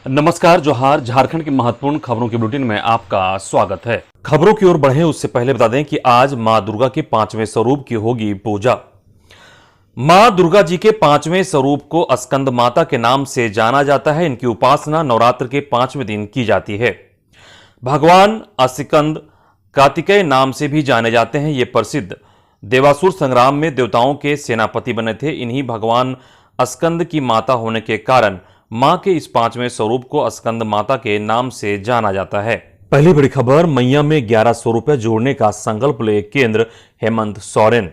नमस्कार, जोहार। झारखंड की महत्वपूर्ण खबरों के बुलेटिन में आपका स्वागत है। खबरों की ओर बढ़े उससे पहले बता दें कि आज मां दुर्गा के 5वें स्वरूप की होगी पूजा। मां दुर्गा जी के 5वें स्वरूप को स्कंद माता के नाम से जाना जाता है। इनकी उपासना नवरात्र के 5वें दिन की जाती है। भगवान अस्कंद कार्तिकेय नाम से भी जाने जाते हैं। ये प्रसिद्ध देवासुर संग्राम में देवताओं के सेनापति बने थे। इन्हीं भगवान स्कंद की माता होने के कारण मां के इस 5वें स्वरूप को स्कंद माता के नाम से जाना जाता है। पहली बड़ी खबर, मैया में 1100 रुपए जोड़ने का संकल्प ले केंद्र हेमंत सोरेन।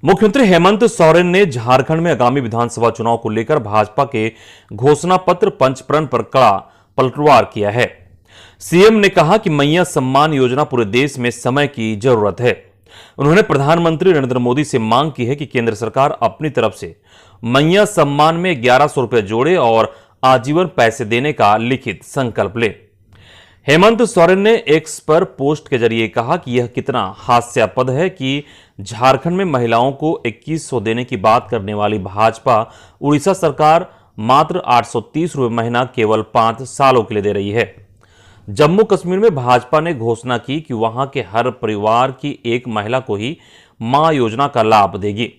मुख्यमंत्री हेमंत सोरेन ने झारखंड में आगामी विधानसभा चुनाव को लेकर भाजपा के घोषणा पत्र पंचप्रण पर कड़ा पलटवार किया है। सीएम ने कहा कि मैया सम्मान योजना पूरे देश में समय की जरूरत है। उन्होंने प्रधानमंत्री नरेंद्र मोदी से मांग की है कि केंद्र सरकार अपनी तरफ से मैया सम्मान में 1100 रुपए जोड़े और आजीवन पैसे देने का लिखित संकल्प ले। हेमंत सोरेन ने एक्स पर पोस्ट के जरिए कहा कि यह कितना हास्यास्पद है कि झारखंड में महिलाओं को 2100 देने की बात करने वाली भाजपा उड़ीसा सरकार मात्र 830 रुपए महीना केवल 5 सालों के लिए दे रही है। जम्मू कश्मीर में भाजपा ने घोषणा की कि वहां के हर परिवार की एक महिला को ही मां योजना का लाभ देगी।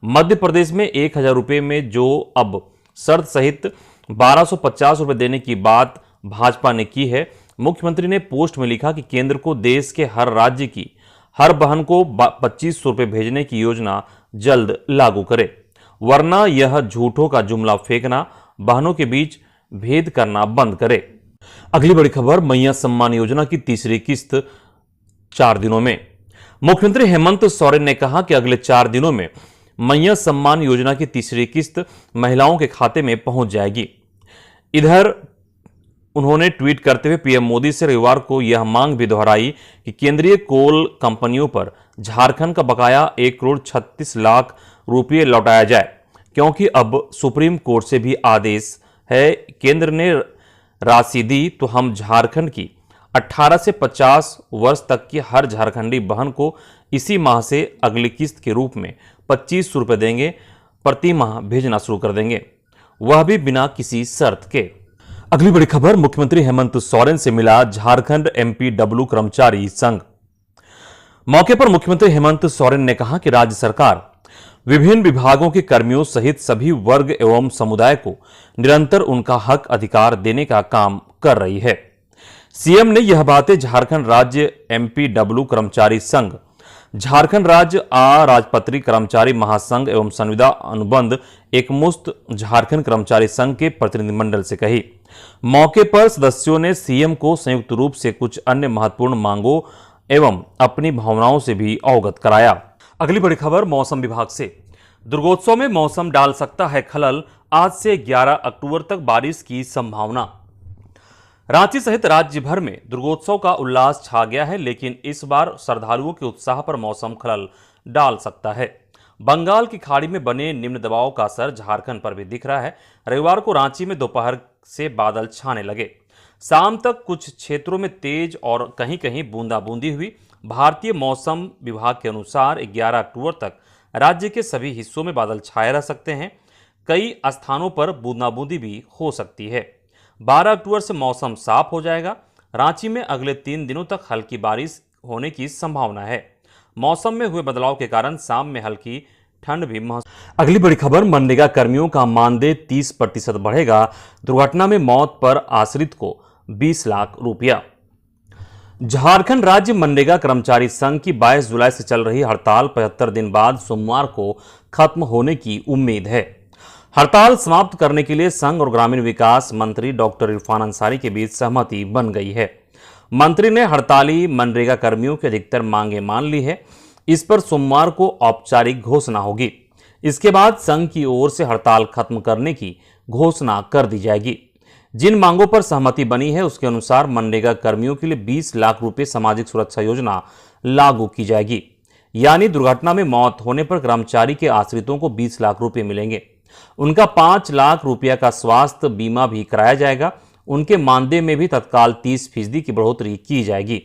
मध्य प्रदेश में 1000 रुपए में जो अब शर्त सहित 1250 रुपए देने की बात भाजपा ने की है। मुख्यमंत्री ने पोस्ट में लिखा कि केंद्र को देश के हर राज्य की हर बहन को 2500 रुपए भेजने की योजना जल्द लागू करे, वरना यह झूठों का जुमला फेंकना, बहनों के बीच भेद करना बंद करे। अगली बड़ी खबर, मैया सम्मान योजना की तीसरी किस्त 4 दिनों में। मुख्यमंत्री हेमंत सोरेन ने कहा कि अगले 4 दिनों में मैया सम्मान योजना की तीसरी किस्त महिलाओं के खाते में पहुंच जाएगी। इधर उन्होंने ट्वीट करते हुए पीएम मोदी से रविवार को यह मांग भी दोहराई कि केंद्रीय कोल कंपनियों पर झारखंड का बकाया 1,36,00,000 रुपये लौटाया जाए, क्योंकि अब सुप्रीम कोर्ट से भी आदेश है। केंद्र ने राशि दी तो हम झारखंड की 18 से 50 वर्ष तक की हर झारखंडी बहन को इसी माह से अगली किस्त के रूप में 2500 रुपए देंगे, प्रति माह भेजना शुरू कर देंगे, वह भी बिना किसी शर्त के। अगली बड़ी खबर, मुख्यमंत्री हेमंत सोरेन से मिला झारखंड एमपीडब्ल्यू कर्मचारी संघ। मौके पर मुख्यमंत्री हेमंत सोरेन ने कहा कि राज्य सरकार विभिन्न विभागों के कर्मियों सहित सभी वर्ग एवं समुदाय को निरंतर उनका हक अधिकार देने का काम कर रही है। सीएम ने यह बातें झारखंड राज्य एमपीडब्ल्यू कर्मचारी संघ, झारखंड राज्य अराजपत्री कर्मचारी महासंघ एवं संविदा अनुबंध एकमुश्त झारखंड कर्मचारी संघ के प्रतिनिधिमंडल से कही। मौके पर सदस्यों ने सीएम को संयुक्त रूप से कुछ अन्य महत्वपूर्ण मांगों एवं अपनी भावनाओं से भी अवगत कराया। अगली बड़ी खबर, मौसम विभाग से। दुर्गोत्सव में मौसम डाल सकता है खलल, आज से 11 अक्टूबर तक बारिश की संभावना। रांची सहित राज्य भर में दुर्गोत्सव का उल्लास छा गया है, लेकिन इस बार श्रद्धालुओं के उत्साह पर मौसम खलल डाल सकता है। बंगाल की खाड़ी में बने निम्न दबाव का असर झारखंड पर भी दिख रहा है। रविवार को रांची में दोपहर से बादल छाने लगे। शाम तक कुछ क्षेत्रों में तेज और कहीं कहीं बूंदाबूंदी हुई। भारतीय मौसम विभाग के अनुसार 11 अक्टूबर तक राज्य के सभी हिस्सों में बादल छाए रह सकते हैं। कई स्थानों पर बूंदाबूंदी भी हो सकती है। 12 अक्टूबर से मौसम साफ हो जाएगा। रांची में अगले 3 दिनों तक हल्की बारिश होने की संभावना है। मौसम में हुए बदलाव के कारण शाम में हल्की ठंड भी महसूस। अगली बड़ी खबर, मनरेगा कर्मियों का मानदेय 30% बढ़ेगा। दुर्घटना में मौत पर आश्रित को 20 लाख रुपया। झारखंड राज्य मनरेगा कर्मचारी संघ की 22 जुलाई से चल रही हड़ताल 75 दिन बाद सोमवार को खत्म होने की उम्मीद है। हड़ताल समाप्त करने के लिए संघ और ग्रामीण विकास मंत्री डॉक्टर इरफान अंसारी के बीच सहमति बन गई है। मंत्री ने हड़ताली मनरेगा कर्मियों की अधिकतर मांगे मान ली है। इस पर सोमवार को औपचारिक घोषणा होगी। इसके बाद संघ की ओर से हड़ताल खत्म करने की घोषणा कर दी जाएगी। जिन मांगों पर सहमति बनी है उसके अनुसार मनरेगा कर्मियों के लिए 20 लाख रुपए सामाजिक सुरक्षा योजना लागू की जाएगी। यानी दुर्घटना में मौत होने पर कर्मचारी के आश्रितों को 20 लाख रुपए मिलेंगे। उनका 5 लाख रुपया का स्वास्थ्य बीमा भी कराया जाएगा। उनके मानदेय में भी तत्काल 30% की बढ़ोतरी की जाएगी।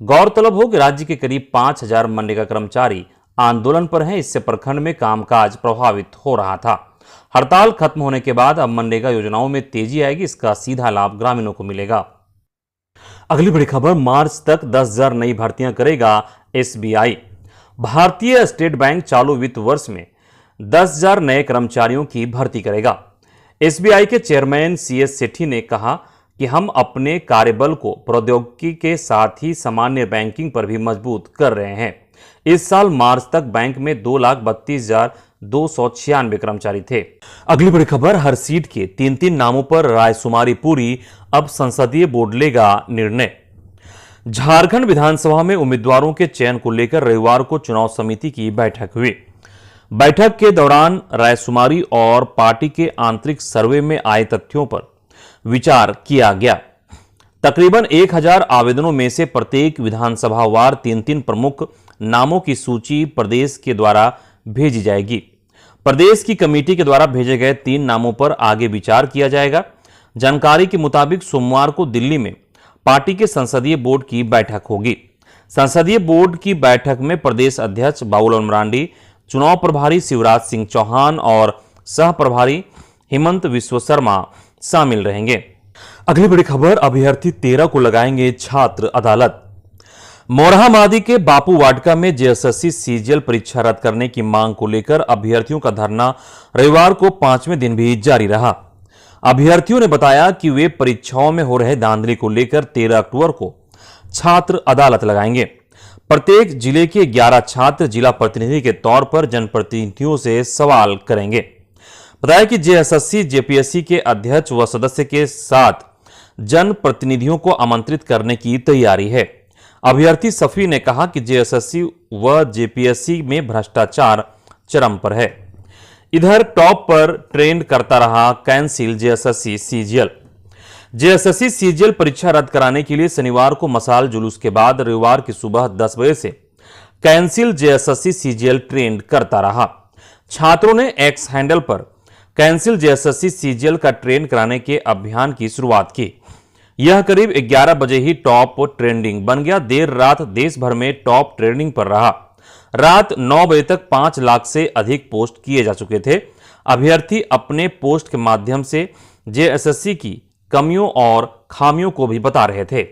गौरतलब हो कि राज्य के करीब 5000 मनरेगा कर्मचारी आंदोलन पर हैं। इससे प्रखंड में कामकाज प्रभावित हो रहा था। हड़ताल खत्म होने के बाद अब मनरेगा योजनाओं में तेजी आएगी, इसका सीधा लाभ ग्रामीणों को मिलेगा। अगली बड़ी खबर, मार्च तक 10,000 नई भर्तियां करेगा एसबीआई। भारतीय स्टेट बैंक चालू वित्त वर्ष में 10,000 नए कर्मचारियों की भर्ती करेगा। एसबीआई के चेयरमैन सीएस सेठी ने कहा कि हम अपने कार्यबल को प्रौद्योगिकी के साथ ही सामान्य बैंकिंग पर भी मजबूत कर रहे हैं। इस साल मार्च तक बैंक में 2,32,296 कर्मचारी थे। अगली बड़ी खबर, हर सीट के 3-3 नामों पर रायशुमारी पूरी, अब संसदीय बोर्ड लेगा निर्णय। झारखंड विधानसभा में उम्मीदवारों के चयन को लेकर रविवार को चुनाव समिति की बैठक हुई। बैठक के दौरान रायशुमारी और पार्टी के आंतरिक सर्वे में आए तथ्यों पर विचार किया गया। तकरीबन 1,000 आवेदनों में से प्रत्येक विधानसभा वार 3-3 प्रमुख नामों की सूची प्रदेश के द्वारा भेजी जाएगी। प्रदेश की कमेटी के द्वारा भेजे गए 3 नामों पर आगे विचार किया जाएगा। जानकारी के मुताबिक सोमवार को दिल्ली में पार्टी के संसदीय बोर्ड की बैठक होगी। संसदीय बोर्ड की बैठक में प्रदेश अध्यक्ष बाबूलाल मरांडी, चुनाव प्रभारी शिवराज सिंह चौहान और सह प्रभारी हेमंत विश्व शर्मा शामिल रहेंगे। अगली बड़ी खबर, अभ्यर्थी 13 को लगाएंगे छात्र अदालत। मोरहा मादी के बापू वाटिका में जेएसएससी सीजीएल परीक्षा रद्द करने की मांग को लेकर अभ्यर्थियों का धरना रविवार को 5वें दिन भी जारी रहा। अभ्यर्थियों ने बताया कि वे परीक्षाओं में हो रहे धांधली को लेकर 13 अक्टूबर को छात्र अदालत लगाएंगे। प्रत्येक जिले के 11 छात्र जिला प्रतिनिधि के तौर पर जनप्रतिनिधियों से सवाल करेंगे। बताया कि जेएसएससी जेपीएससी के अध्यक्ष व सदस्य के साथ जनप्रतिनिधियों को आमंत्रित करने की तैयारी है। अभ्यर्थी सफी ने कहा कि जेएसएससी व जेपीएससी में भ्रष्टाचार चरम पर है। इधर टॉप पर ट्रेंड करता रहा cancel JSSC CGL. JSSC CGL परीक्षा रद्द कराने के लिए शनिवार को मशाल जुलूस के बाद रविवार की सुबह 10 बजे से कैंसिल जेएसएससी सीजीएल ट्रेंड करता रहा। छात्रों ने एक्स हैंडल पर कैंसिल जेएसएससी सीजीएल का ट्रेंड कराने के अभियान की शुरुआत की। यह करीब 11 बजे ही टॉप ट्रेंडिंग बन गया। देर रात देश भर में टॉप ट्रेंडिंग पर रहा। रात 9 बजे तक 5 लाख से अधिक पोस्ट किए जा चुके थे। अभ्यर्थी अपने पोस्ट के माध्यम से जेएसएससी की कमियों और खामियों को भी बता रहे थे।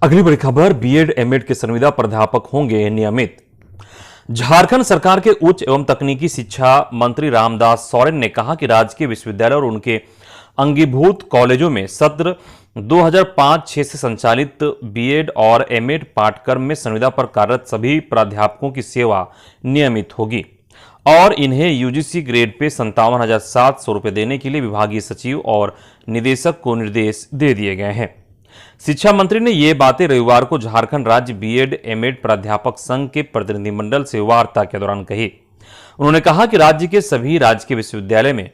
अगली बड़ी खबर, बीएड एमएड के संविदा प्राध्यापक होंगे नियमित। झारखंड सरकार के उच्च एवं तकनीकी शिक्षा मंत्री रामदास सोरेन ने कहा कि राज्य के विश्वविद्यालय और उनके अंगीभूत कॉलेजों में सत्र 2005-06 से संचालित बीएड और एमएड पाठ्यक्रम में संविदा पर कार्यरत सभी प्राध्यापकों की सेवा नियमित होगी और इन्हें यूजीसी ग्रेड पे 57,700 रुपये देने के लिए विभागीय सचिव और निदेशक को निर्देश दे दिए गए हैं। शिक्षा मंत्री ने ये बातें रविवार को झारखंड राज्य बीएड एमएड प्राध्यापक संघ के प्रतिनिधिमंडल से वार्ता के दौरान कही। उन्होंने कहा कि राज्य के सभी राजकीय विश्वविद्यालय में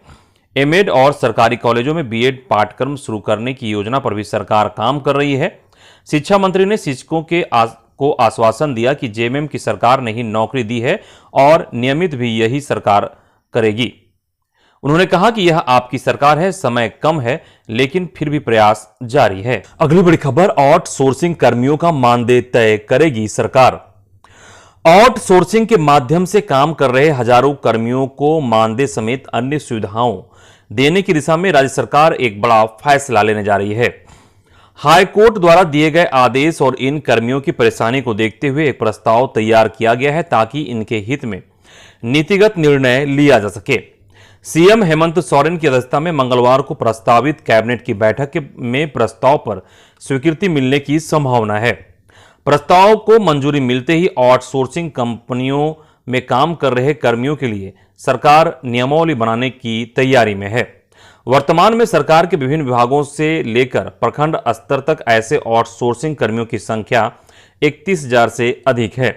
एमएड और सरकारी कॉलेजों में बीएड पाठ्यक्रम शुरू करने की योजना पर भी सरकार काम कर रही है। शिक्षा मंत्री ने शिक्षकों को आश्वासन दिया कि जेएमएम की सरकार ने ही नौकरी दी है और नियमित भी यही सरकार करेगी। उन्होंने कहा कि यह आपकी सरकार है, समय कम है लेकिन फिर भी प्रयास जारी है। अगली बड़ी खबर, आउटसोर्सिंग कर्मियों का मानदेय तय करेगी सरकार। आउटसोर्सिंग के माध्यम से काम कर रहे हजारों कर्मियों को मानदेय समेत अन्य सुविधाओं देने की दिशा में राज्य सरकार एक बड़ा फैसला लेने जा रही है। हाई कोर्ट द्वारा दिए गए आदेश और इन कर्मियों की परेशानी को देखते हुए एक प्रस्ताव तैयार किया गया है ताकि इनके हित में नीतिगत निर्णय लिया जा सके। सीएम हेमंत सोरेन की अध्यक्षता में मंगलवार को प्रस्तावित कैबिनेट की बैठक में प्रस्ताव पर स्वीकृति मिलने की संभावना है। प्रस्ताव को मंजूरी मिलते ही आउटसोर्सिंग कंपनियों में काम कर रहे कर्मियों के लिए सरकार नियमावली बनाने की तैयारी में है। वर्तमान में सरकार के विभिन्न विभागों से लेकर प्रखंड स्तर तक ऐसे आउटसोर्सिंग कर्मियों की संख्या 31,000 से अधिक है।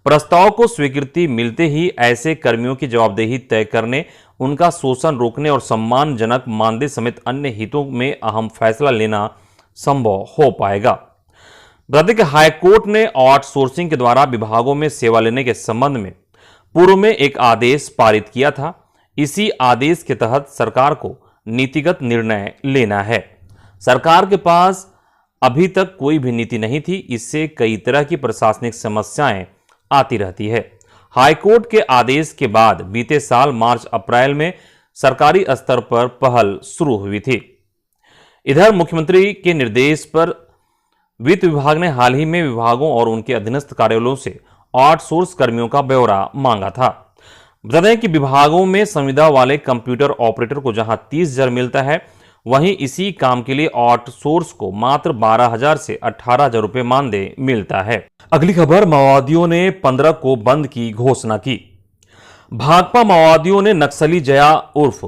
प्रस्ताव को स्वीकृति मिलते ही ऐसे कर्मियों की जवाबदेही तय करने, उनका शोषण रोकने और सम्मानजनक मानदेय समेत अन्य हितों में अहम फैसला लेना संभव हो पाएगा। बता दें कि हाईकोर्ट ने आउटसोर्सिंग के द्वारा विभागों में सेवा लेने के संबंध में पूर्व में एक आदेश पारित किया था। इसी आदेश के तहत सरकार को नीतिगत निर्णय लेना है। सरकार के पास अभी तक कोई भी नीति नहीं थी, इससे कई तरह की प्रशासनिक समस्याएं आती रहती है। हाईकोर्ट के आदेश के बाद बीते साल मार्च अप्रैल में सरकारी स्तर पर पहल शुरू हुई थी। इधर मुख्यमंत्री के निर्देश पर वित्त विभाग ने हाल ही में विभागों और उनके अधीनस्थ कार्यालयों से आउटसोर्स कर्मियों का ब्यौरा मांगा था। बता दें कि विभागों में संविदा वाले कंप्यूटर ऑपरेटर को जहां 30,000 मिलता है, वहीं इसी काम के लिए आउटसोर्स को मात्र 12,000 से 18,000 रुपए मानदेय मिलता है। अगली खबर, माओवादियों ने 15 को बंद की घोषणा की। भाकपा माओवादियों ने नक्सली जया उर्फ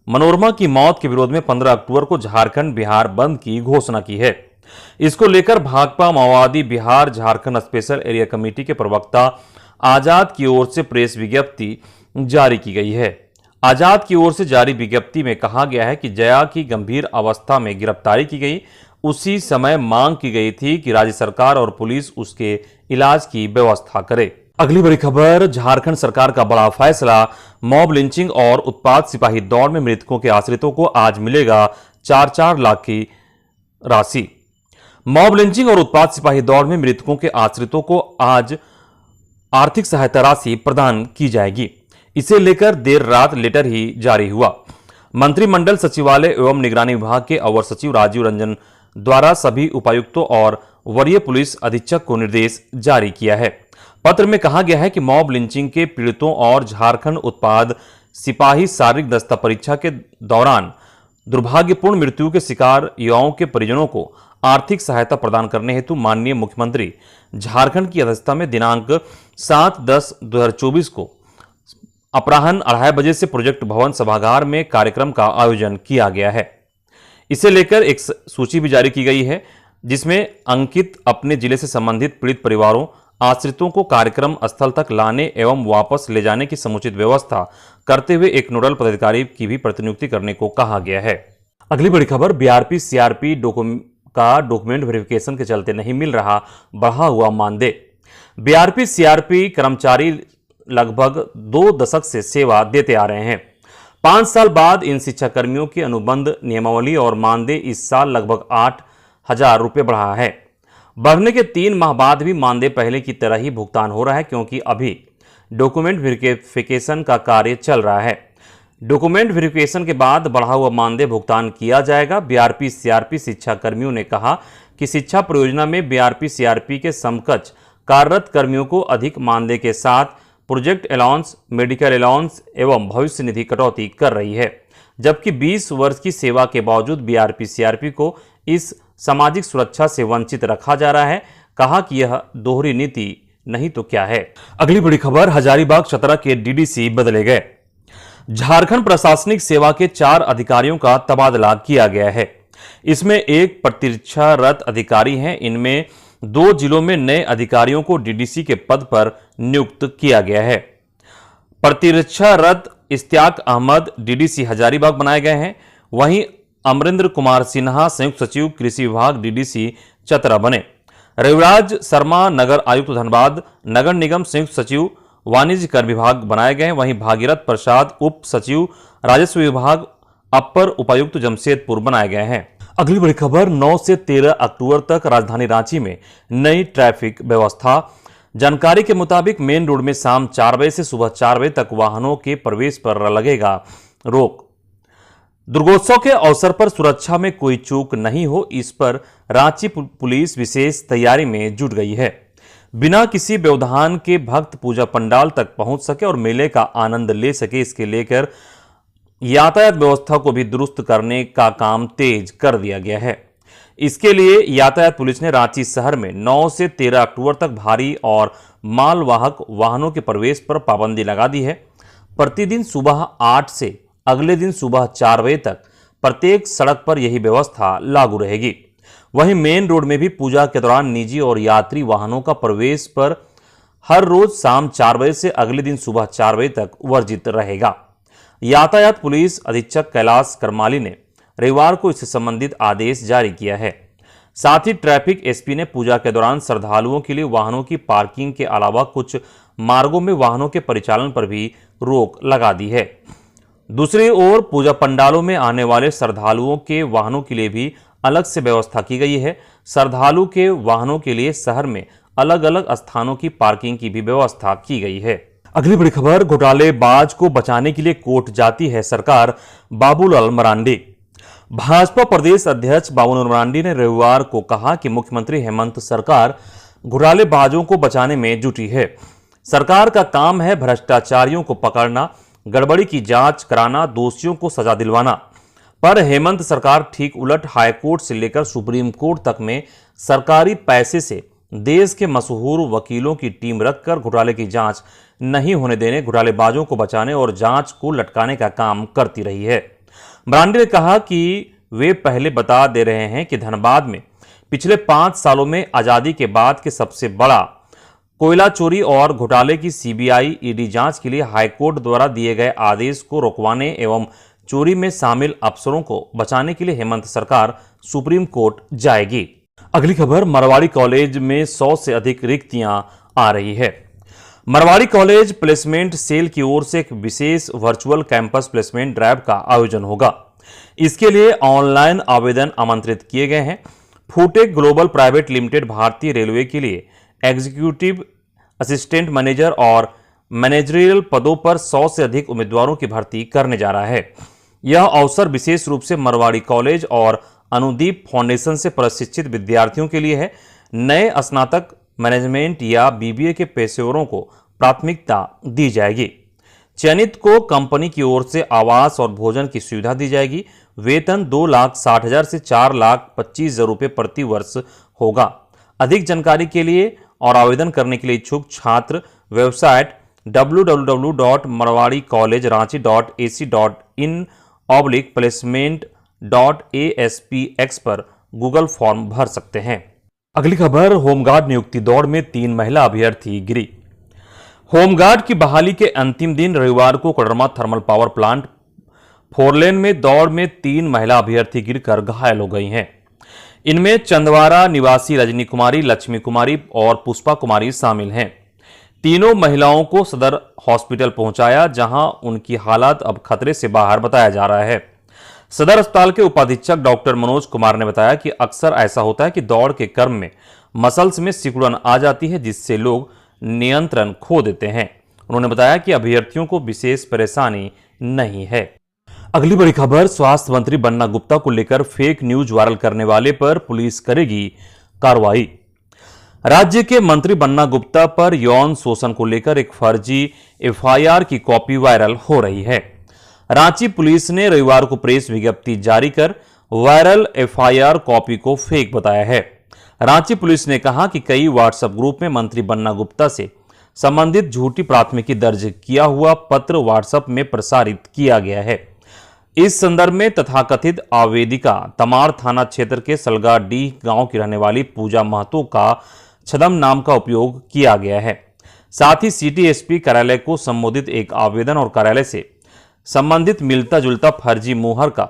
मनोरमा की मौत के विरोध में 15 अक्टूबर को झारखंड बिहार बंद की घोषणा की है। इसको लेकर भाकपा माओवादी Bihar Jharkhand special area committee के प्रवक्ता आजाद की ओर से प्रेस विज्ञप्ति जारी की गई है। आजाद की ओर से जारी विज्ञप्ति में कहा गया है कि जया की गंभीर अवस्था में गिरफ्तारी की गई। उसी समय मांग की गई थी कि राज्य सरकार और पुलिस उसके इलाज की व्यवस्था करे। अगली बड़ी खबर, झारखंड सरकार का बड़ा फैसला, मॉब लिंचिंग और उत्पाद सिपाही दौड़ में मृतकों के आश्रितों को आज मिलेगा 4-4 लाख की राशि। मॉब लिंचिंग और उत्पाद सिपाही दौड़ में मृतकों के आश्रितों को आज आर्थिक सहायता राशि प्रदान की जाएगी। इसे लेकर देर रात लेटर ही जारी हुआ। मंत्रिमंडल सचिवालय एवं निगरानी विभाग के अवर सचिव राजीव रंजन द्वारा सभी उपायुक्तों और वरीय पुलिस अधीक्षक को निर्देश जारी किया है। पत्र में कहा गया है कि मॉब लिंचिंग के पीड़ितों और झारखंड उत्पाद सिपाही शारीरिक दस्ता परीक्षा के दौरान दुर्भाग्यपूर्ण मृत्यु के शिकार युवाओं के परिजनों को आर्थिक सहायता प्रदान करने हेतु माननीय मुख्यमंत्री झारखंड की अध्यक्षता में दिनांक 7/10/2024 को अपराह्न 2:30 बजे से प्रोजेक्ट भवन सभागार में कार्यक्रम का आयोजन किया गया है। इसे लेकर एक सूची भी जारी की गई है, जिसमें अंकित अपने जिले से संबंधित पीड़ित परिवारों आश्रितों को कार्यक्रम स्थल तक लाने एवं वापस ले जाने की समुचित व्यवस्था करते हुए एक नोडल पदाधिकारी की भी प्रतिनियुक्ति करने को कहा गया है। अगली बड़ी खबर, बीआरपी सीआरपी का डॉक्यूमेंट वेरिफिकेशन के चलते नहीं मिल रहा बढ़ा हुआ मानदेय। बीआरपी सीआरपी कर्मचारी लगभग 2 दशक से सेवा देते आ रहे हैं। 5 साल बाद इन शिक्षाकर्मियों की अनुबंध नियमावली और मानदेय इस साल लगभग 8,000 रुपये बढ़ा है। बढ़ने के 3 माह बाद भी मानदेय पहले की तरह ही भुगतान हो रहा है, क्योंकि अभी डॉक्यूमेंट वेरिफिकेशन का कार्य चल रहा है। डॉक्यूमेंट वेरिफिकेशन के बाद बढ़ा हुआ मानदेय भुगतान किया जाएगा। बीआरपी सीआरपी शिक्षा कर्मियों ने कहा कि शिक्षा परियोजना में बीआरपी सीआरपी के समकक्ष कार्यरत कर्मियों को अधिक मानदेय के साथ प्रोजेक्ट अलाउंस, मेडिकल अलाउंस एवं भविष्य निधि कटौती कर रही है, जबकि 20 वर्ष की सेवा के बावजूद बीआरपी सीआरपी को इस सामाजिक सुरक्षा से वंचित रखा जा रहा है। कहा कि यह दोहरी नीति नहीं तो क्या है। अगली बड़ी खबर, हजारीबाग चतरा के डीडीसी बदले गए। झारखंड प्रशासनिक सेवा के 4 अधिकारियों का तबादला किया गया है। इसमें एक प्रतीक्षारत अधिकारी हैं। इनमें 2 जिलों में नए अधिकारियों को डीडीसी के पद पर नियुक्त किया गया है। प्रतीक्षारत इश्तियाक अहमद डीडीसी हजारीबाग बनाए गए हैं। वहीं अमरेंद्र कुमार सिन्हा संयुक्त सचिव कृषि विभाग डीडीसी चतरा बने। रविराज शर्मा नगर आयुक्त धनबाद नगर निगम संयुक्त सचिव वाणिज्य कर विभाग बनाए गए। वहीं भागीरथ प्रसाद उप सचिव राजस्व विभाग अपर उपायुक्त जमशेदपुर बनाए गए हैं। अगली बड़ी खबर, 9 से 13 अक्टूबर तक राजधानी रांची में नई ट्रैफिक व्यवस्था। जानकारी के मुताबिक मेन रोड में शाम 4 बजे से सुबह 4 बजे तक वाहनों के प्रवेश पर लगेगा रोक। दुर्गोत्सव के अवसर पर सुरक्षा में कोई चूक नहीं हो, इस पर रांची पुलिस विशेष तैयारी में जुट गई है। बिना किसी व्यवधान के भक्त पूजा पंडाल तक पहुंच सके और मेले का आनंद ले सके, इसके लेकर यातायात व्यवस्था को भी दुरुस्त करने का काम तेज कर दिया गया है। इसके लिए यातायात पुलिस ने रांची शहर में 9 से 13 अक्टूबर तक भारी और मालवाहक वाहनों के प्रवेश पर पाबंदी लगा दी है। प्रतिदिन सुबह 8 से अगले दिन सुबह 4 बजे तक प्रत्येक सड़क पर यही व्यवस्था लागू रहेगी। वहीं मेन रोड में भी पूजा के दौरान निजी और यात्री वाहनों का प्रवेश पर हर रोज शाम 4 बजे से अगले दिन सुबह 4 बजे तक वर्जित रहेगा। यातायात पुलिस अधीक्षक कैलाश करमाली ने रविवार को इससे संबंधित आदेश जारी किया है। साथ ही ट्रैफिक एसपी ने पूजा के दौरान श्रद्धालुओं के लिए वाहनों की पार्किंग के अलावा कुछ मार्गों में वाहनों के परिचालन पर भी रोक लगा दी है। दूसरी ओर पूजा पंडालों में आने वाले श्रद्धालुओं के वाहनों के लिए भी अलग से व्यवस्था की गई है। श्रद्धालु के वाहनों के लिए शहर में अलग अलग स्थानों की पार्किंग की भी व्यवस्था की गई है। अगली बड़ी खबर, घोटालेबाज को बचाने के लिए कोर्ट जाती है सरकार, बाबूलाल मरांडी। भाजपा प्रदेश अध्यक्ष बाबूलाल मरांडी ने रविवार को कहा कि मुख्यमंत्री हेमंत सरकार घोटालेबाजों को बचाने में जुटी है। सरकार का काम है भ्रष्टाचारियों को पकड़ना, गड़बड़ी की जांच कराना, दोषियों को सजा दिलवाना। पर हेमंत सरकार ठीक उलट, हाईकोर्ट से लेकर सुप्रीम कोर्ट तक में सरकारी पैसे से देश के मशहूर वकीलों की टीम रखकर घोटाले की जांच नहीं होने देने, घोटालेबाजों को बचाने और जांच को लटकाने का काम करती रही है। मरांडी ने कहा कि वे पहले बता दे रहे हैं कि धनबाद में पिछले 5 सालों में आजादी के बाद के सबसे बड़ा कोयला चोरी और घोटाले की सीबीआई ईडी जांच के लिए हाईकोर्ट द्वारा दिए गए आदेश को रोकवाने एवं चोरी में शामिल अफसरों को बचाने के लिए हेमंत सरकार सुप्रीम कोर्ट जाएगी। अगली खबर, मरवाड़ी कॉलेज में 100 से अधिक रिक्तियां आ रही है। मरवाड़ी कॉलेज प्लेसमेंट सेल की ओर से एक विशेष वर्चुअल कैंपस प्लेसमेंट ड्राइव का आयोजन होगा। इसके लिए ऑनलाइन आवेदन आमंत्रित किए गए हैं। फूटेक ग्लोबल प्राइवेट लिमिटेड भारतीय रेलवे के लिए एग्जीक्यूटिव असिस्टेंट मैनेजर और मैनेजरियल पदों पर 100 से अधिक उम्मीदवारों की भर्ती करने जा रहा है। यह अवसर विशेष रूप से मरवाड़ी कॉलेज और अनुदीप फाउंडेशन से प्रशिक्षित विद्यार्थियों के लिए है। नए स्नातक मैनेजमेंट या बीबीए के पेशेवरों को प्राथमिकता दी जाएगी। चयनित को कंपनी की ओर से आवास और भोजन की सुविधा दी जाएगी। वेतन 2,60,000 से 4,25,000 रुपये प्रति वर्ष होगा। अधिक जानकारी के लिए और आवेदन करने के लिए इच्छुक छात्र वेबसाइट www.marwadiccollege.ranchi.in/placement.aspx पर गूगल फॉर्म भर सकते हैं। अगली खबर, होमगार्ड नियुक्ति दौड़ में 3 महिला अभ्यर्थी गिरी। होमगार्ड की बहाली के अंतिम दिन रविवार को कोडरमा थर्मल पावर प्लांट 4 लेन में दौड़ में 3 महिला अभ्यर्थी गिरकर घायल हो गई हैं। इनमें चंदवारा निवासी रजनी कुमारी, लक्ष्मी कुमारी और पुष्पा कुमारी शामिल हैं। तीनों महिलाओं को सदर हॉस्पिटल पहुंचाया, जहां उनकी हालत अब खतरे से बाहर बताया जा रहा है। सदर अस्पताल के उपाधीक्षक डॉक्टर मनोज कुमार ने बताया कि अक्सर ऐसा होता है कि दौड़ के क्रम में मसल्स में सिकुड़न आ जाती है, जिससे लोग नियंत्रण खो देते हैं। उन्होंने बताया कि अभ्यर्थियों को विशेष परेशानी नहीं है। अगली बड़ी खबर, स्वास्थ्य मंत्री बन्ना गुप्ता को लेकर फेक न्यूज वायरल करने वाले पर पुलिस करेगी कार्रवाई। राज्य के मंत्री बन्ना गुप्ता पर यौन शोषण को लेकर एक फर्जी एफआईआर की कॉपी वायरल हो रही है। रांची पुलिस ने रविवार को प्रेस विज्ञप्ति जारी कर वायरल एफआईआर कॉपी को फेक बताया है। रांची पुलिस ने कहा कि कई व्हाट्सएप ग्रुप में मंत्री बन्ना गुप्ता से संबंधित झूठी प्राथमिकी दर्ज किया हुआ पत्र व्हाट्सएप में प्रसारित किया गया है। इस संदर्भ में तथाकथित आवेदिका तमाड़ थाना क्षेत्र के सलगाडीह गांव की रहने वाली पूजा महतो का छदम नाम का उपयोग किया गया है। साथ ही सिटी एसपी कार्यालय को संबोधित एक आवेदन और कार्यालय से संबंधित मिलता जुलता फर्जी मुहर का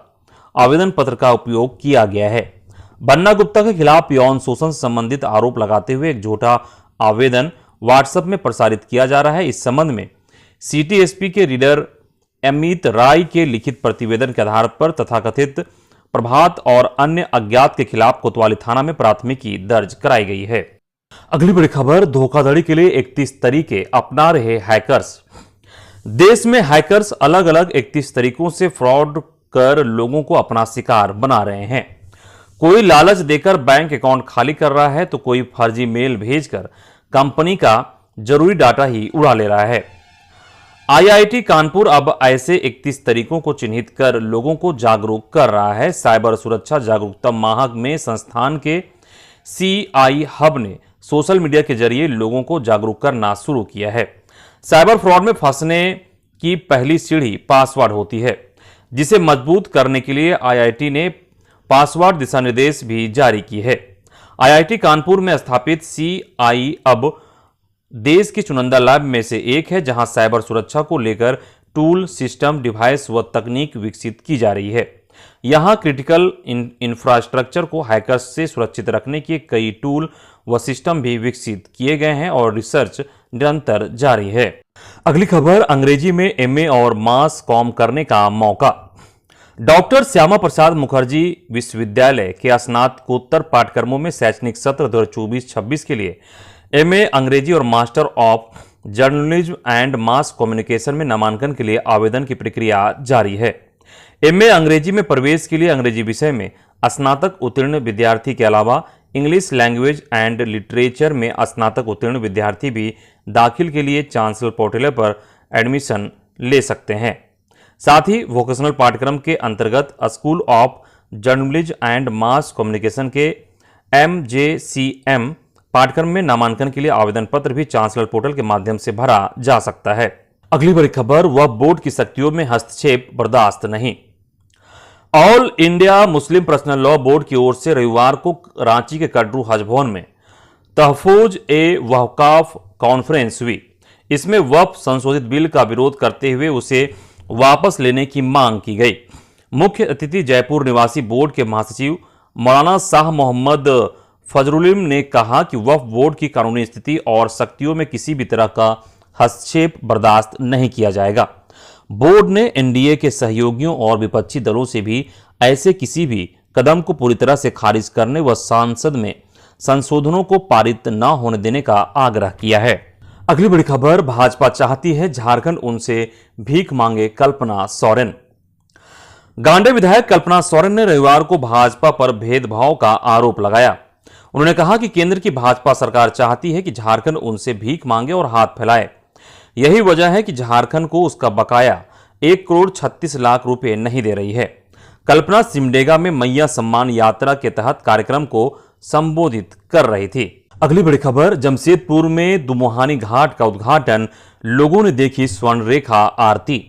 आवेदन पत्र का उपयोग किया गया है। बन्ना गुप्ता के खिलाफ यौन शोषण से संबंधित आरोप लगाते हुए एक झूठा आवेदन व्हाट्सएप में प्रसारित किया जा रहा है। इस संबंध में सिटी एसपी के रीडर अमित राय के लिखित प्रतिवेदन के आधार पर तथाकथित प्रभात और अन्य अज्ञात के खिलाफ कोतवाली थाना में प्राथमिकी दर्ज कराई गई है। अगली बड़ी खबर, धोखाधड़ी के लिए 31 तरीके अपना रहे हैकर्स। देश में हैकर्स अलग अलग 31 तरीकों से फ्रॉड कर लोगों को अपना शिकार बना रहे हैं। कोई लालच देकर बैंक अकाउंट खाली कर रहा है, तो कोई फर्जी मेल भेजकर कंपनी का जरूरी डाटा ही उड़ा ले रहा है। आईआईटी कानपुर अब ऐसे 31 तरीकों को चिन्हित कर लोगों को जागरूक कर रहा है। साइबर सुरक्षा जागरूकता माह में संस्थान के सीआई हब ने सोशल मीडिया के जरिए लोगों को जागरूक करना शुरू किया है। साइबर फ्रॉड में फंसने की पहली सीढ़ी पासवर्ड होती है, जिसे मजबूत करने के लिए आईआईटी ने पासवर्ड दिशा निर्देश भी जारी की है। आईआईटी कानपुर में स्थापित सीआई अब देश की चुनिंदा लैब में से एक है, जहां साइबर सुरक्षा को लेकर टूल, सिस्टम, डिवाइस व तकनीक विकसित की जा रही है। यहां क्रिटिकल इंफ्रास्ट्रक्चर को हैकर्स से सुरक्षित रखने के कई टूल व सिस्टम भी विकसित किए गए हैं और रिसर्च निरंतर जारी है। अगली खबर, अंग्रेजी में एमए और मास कॉम करने का मौका। डॉक्टर श्यामा प्रसाद मुखर्जी विश्वविद्यालय के स्नातकोत्तर पाठ्यक्रमों में शैक्षणिक सत्र 2024-26 के लिए एमए अंग्रेजी और master of journalism and mass communication में नामांकन के लिए आवेदन की प्रक्रिया जारी है। एमए अंग्रेजी में प्रवेश के लिए अंग्रेजी विषय में स्नातक उत्तीर्ण विद्यार्थी के अलावा इंग्लिश लैंग्वेज एंड लिटरेचर में स्नातक उत्तीर्ण विद्यार्थी भी दाखिल के लिए चांसलर पोर्टल पर एडमिशन ले सकते हैं। साथ ही वोकेशनल पाठ्यक्रम के अंतर्गत school of journalism and mass communication के MJCM पाठ्यक्रम में नामांकन के लिए आवेदन पत्र भी चांसलर पोर्टल के माध्यम से भरा जा सकता है। अगली बड़ी खबर, वह बोर्ड की शक्तियों में हस्तक्षेप बर्दाश्त नहीं। All India Muslim personal law board की ओर से रविवार को रांची के कटरू हज भवन में तहफूज ए वक़ाफ कॉन्फ्रेंस हुई। इसमें वक्फ संशोधित बिल का विरोध करते हुए उसे वापस लेने की मांग की गई। मुख्य अतिथि जयपुर निवासी बोर्ड के महासचिव मौलाना शाह मोहम्मद फजरुल ने कहा कि वक्फ बोर्ड की कानूनी स्थिति और शक्तियों में किसी भी तरह का हस्तक्षेप बर्दाश्त नहीं किया जाएगा। बोर्ड ने एनडीए के सहयोगियों और विपक्षी दलों से भी ऐसे किसी भी कदम को पूरी तरह से खारिज करने व संसद में संशोधनों को पारित न होने देने का आग्रह किया है। अगली बड़ी खबर, भाजपा चाहती है झारखंड उनसे भीख मांगे कल्पना सोरेन। गांडे विधायक कल्पना सोरेन ने रविवार को भाजपा पर भेदभाव का आरोप लगाया। उन्होंने कहा कि केंद्र की भाजपा सरकार चाहती है कि झारखंड उनसे भीख मांगे और हाथ फैलाए। यही वजह है कि झारखंड को उसका बकाया 1,36,00,000 रुपए नहीं दे रही है। कल्पना सिमडेगा में मैया सम्मान यात्रा के तहत कार्यक्रम को संबोधित कर रही थी। अगली बड़ी खबर, जमशेदपुर में दुमुहानी घाट का उद्घाटन, लोगों ने देखी स्वर्ण रेखा आरती।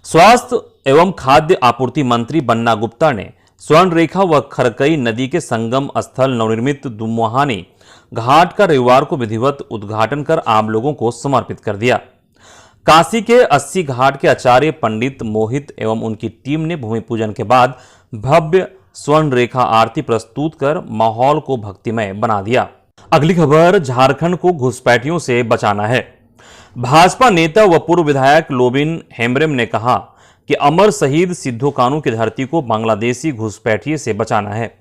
स्वास्थ्य एवं खाद्य आपूर्ति मंत्री बन्ना गुप्ता ने स्वर्ण रेखा व खरकई नदी के संगम स्थल नवनिर्मित दुमुहानी घाट का रविवार को विधिवत उद्घाटन कर आम लोगों को समर्पित कर दिया। काशी के 80 घाट के आचार्य पंडित मोहित एवं उनकी टीम ने भूमि पूजन के बाद भव्य स्वर्ण रेखा आरती प्रस्तुत कर माहौल को भक्तिमय बना दिया। अगली खबर, झारखंड को घुसपैठियों से बचाना है। भाजपा नेता व पूर्व विधायक लोबिन हेम्ब्रेम ने कहा कि अमर शहीद सिद्धो कानू की धरती को बांग्लादेशी घुसपैठिए से बचाना है।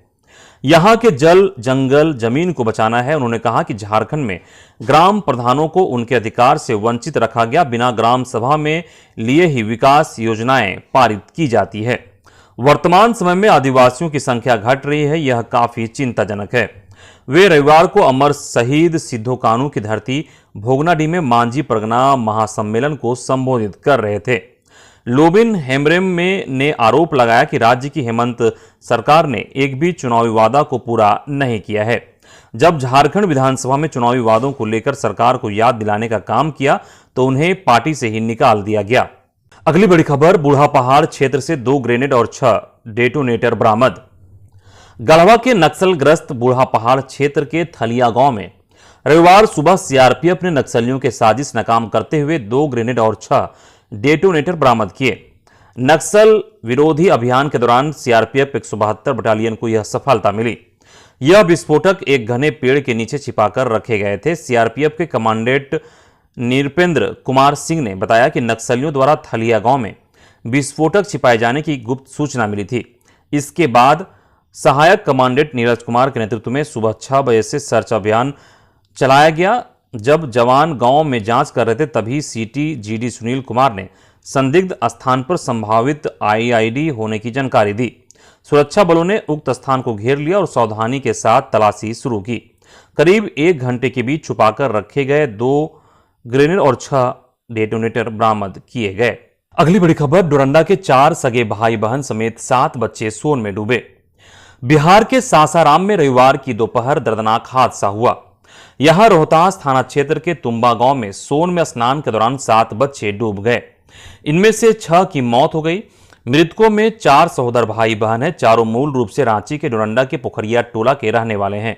यहां के जल, जंगल, जमीन को बचाना है। उन्होंने कहा कि झारखंड में ग्राम प्रधानों को उनके अधिकार से वंचित रखा गया। बिना ग्राम सभा में लिए ही विकास योजनाएं पारित की जाती है। वर्तमान समय में आदिवासियों की संख्या घट रही है, यह काफी चिंताजनक है। वे रविवार को अमर शहीद सिद्धो कानू की धरती भोगनाडीह में मांझी परगना महासम्मेलन को संबोधित कर रहे थे। लोबिन हेम्ब्रेम ने आरोप लगाया कि राज्य की हेमंत सरकार ने एक भी चुनावी वादा को पूरा नहीं किया है। जब झारखंड विधानसभा में चुनावी वादों को लेकर सरकार को याद दिलाने का काम किया तो उन्हें पार्टी से ही निकाल दिया गया। अगली बड़ी खबर, बूढ़ा पहाड़ क्षेत्र से 2 ग्रेनेड और 6 डेटोनेटर बरामद। गढ़वा के नक्सलग्रस्त बूढ़ा पहाड़ क्षेत्र के थलिया गांव में रविवार सुबह सीआरपीएफ ने नक्सलियों के साजिश नाकाम करते हुए 2 ग्रेनेड और 6 डेटोनेटर बरामद किए। नक्सल विरोधी अभियान के दौरान सीआरपीएफ 172 बटालियन को यह सफलता मिली। यह विस्फोटक एक घने पेड़ के नीचे छिपाकर रखे गए थे। सीआरपीएफ के कमांडेंट निरपेंद्र कुमार सिंह ने बताया कि नक्सलियों द्वारा थलिया गांव में विस्फोटक छिपाए जाने की गुप्त सूचना मिली थी। इसके बाद सहायक कमांडेंट नीरज कुमार के नेतृत्व में सुबह 6 बजे से सर्च अभियान चलाया गया। जब जवान गांव में जांच कर रहे थे तभी सीटी जीडी सुनील कुमार ने संदिग्ध स्थान पर संभावित आईईडी होने की जानकारी दी। सुरक्षा बलों ने उक्त स्थान को घेर लिया और सावधानी के साथ तलाशी शुरू की। करीब 1 घंटे के बीच छुपाकर रखे गए 2 ग्रेनेड और 6 डेटोनेटर बरामद किए गए। अगली बड़ी खबर, डोरंडा के 4 सगे भाई बहन समेत 7 बच्चे सोन में डूबे। बिहार के सासाराम में रविवार की दोपहर दर्दनाक हादसा हुआ। यहां रोहतास थाना क्षेत्र के तुम्बा गांव में सोन में स्नान के दौरान 7 बच्चे डूब गए। इनमें से 6 की मौत हो गई। मृतकों में 4 सहोदर भाई बहन हैं। चारों मूल रूप से रांची के डोरंडा के पोखरिया टोला के रहने वाले हैं।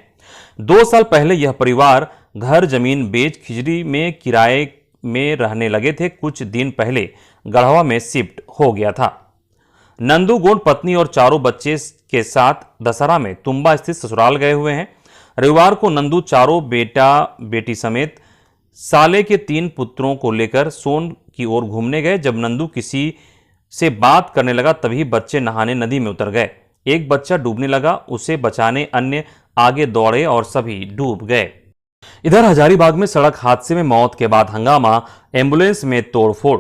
2 साल पहले यह परिवार घर जमीन बेच खिजरी में किराए में रहने लगे थे। कुछ दिन पहले गढ़वा में शिफ्ट हो गया था। नंदू गोंड पत्नी और चारों बच्चे के साथ दशहरा में तुम्बा स्थित ससुराल गए हुए हैं। रविवार को नंदू चारों बेटा बेटी समेत साले के 3 पुत्रों को लेकर सोन की ओर घूमने गए। जब नंदू किसी से बात करने लगा तभी बच्चे नहाने नदी में उतर गए। एक बच्चा डूबने लगा, उसे बचाने अन्य आगे दौड़े और सभी डूब गए। इधर हजारीबाग में सड़क हादसे में मौत के बाद हंगामा, एम्बुलेंस में तोड़फोड़।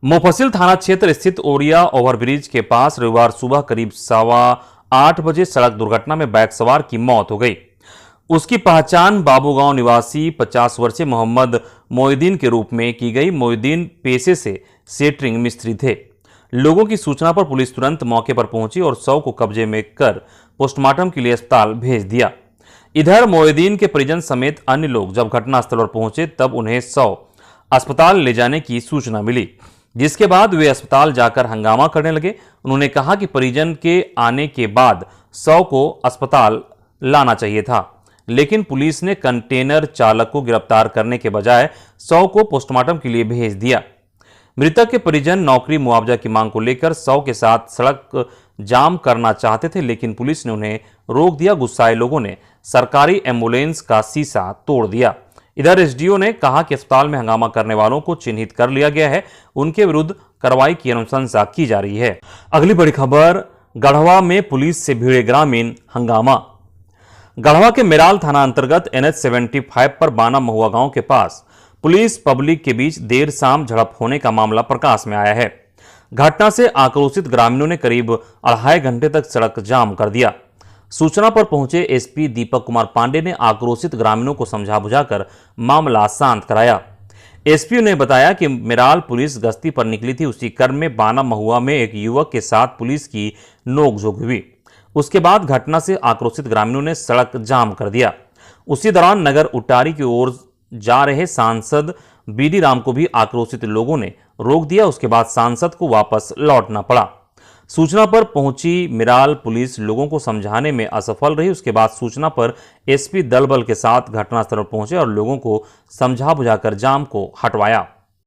मुफस्सिल थाना क्षेत्र स्थित ओरिया ओवरब्रिज के पास रविवार सुबह करीब 8:15 बजे सड़क दुर्घटना में बाइक सवार की मौत हो गई। उसकी पहचान बाबूगांव निवासी 50 वर्षीय मोहम्मद मोइदीन के रूप में की गई। मोइदीन पेशे से सेटरिंग मिस्त्री थे। लोगों की सूचना पर पुलिस तुरंत मौके पर पहुंची और शव को कब्जे में कर पोस्टमार्टम के लिए अस्पताल भेज दिया। इधर मोइदीन के परिजन समेत अन्य लोग जब घटनास्थल पर पहुंचे तब उन्हें शव अस्पताल ले जाने की सूचना मिली, जिसके बाद वे अस्पताल जाकर हंगामा करने लगे। उन्होंने कहा कि परिजन के आने के बाद शव को अस्पताल लाना चाहिए था, लेकिन पुलिस ने कंटेनर चालक को गिरफ्तार करने के बजाय शव को पोस्टमार्टम के लिए भेज दिया। मृतक के परिजन नौकरी मुआवजा की मांग को लेकर शव के साथ सड़क जाम करना चाहते थे, लेकिन पुलिस ने उन्हें रोक दिया। गुस्साए लोगों ने सरकारी एम्बुलेंस का शीशा तोड़ दिया। इधर एसडीओ ने कहा कि अस्पताल में हंगामा करने वालों को चिन्हित कर लिया गया है, उनके विरुद्ध कार्रवाई की अनुशंसा की जा रही है। अगली बड़ी खबर, गढ़वा में पुलिस से भिड़े ग्रामीण, हंगामा। गढ़वा के मेराल थाना अंतर्गत NH 75 पर बाना महुआ गांव के पास पुलिस पब्लिक के बीच देर शाम झड़प होने का मामला प्रकाश में आया है। घटना से आक्रोशित ग्रामीणों ने करीब 2.5 घंटे तक सड़क जाम कर दिया। सूचना पर पहुंचे एसपी दीपक कुमार पांडे ने आक्रोशित ग्रामीणों को समझा बुझाकर मामला शांत कराया। एसपी ने बताया कि मेराल पुलिस गश्ती पर निकली थी। उसी क्रम में बाना महुआ में एक युवक के साथ पुलिस की नोकझोंक हुई। उसके बाद घटना से आक्रोशित ग्रामीणों ने सड़क जाम कर दिया। उसी दौरान नगर उटारी की ओर जा रहे सांसद बीडी राम को भी आक्रोशित लोगों ने रोक दिया। उसके बाद सांसद को वापस लौटना पड़ा। सूचना पर पहुंची मेराल पुलिस लोगों को समझाने में असफल रही। उसके बाद सूचना पर एसपी दल बल के साथ घटनास्थल पर पहुंचे और लोगों को समझा बुझाकर जाम को हटवाया।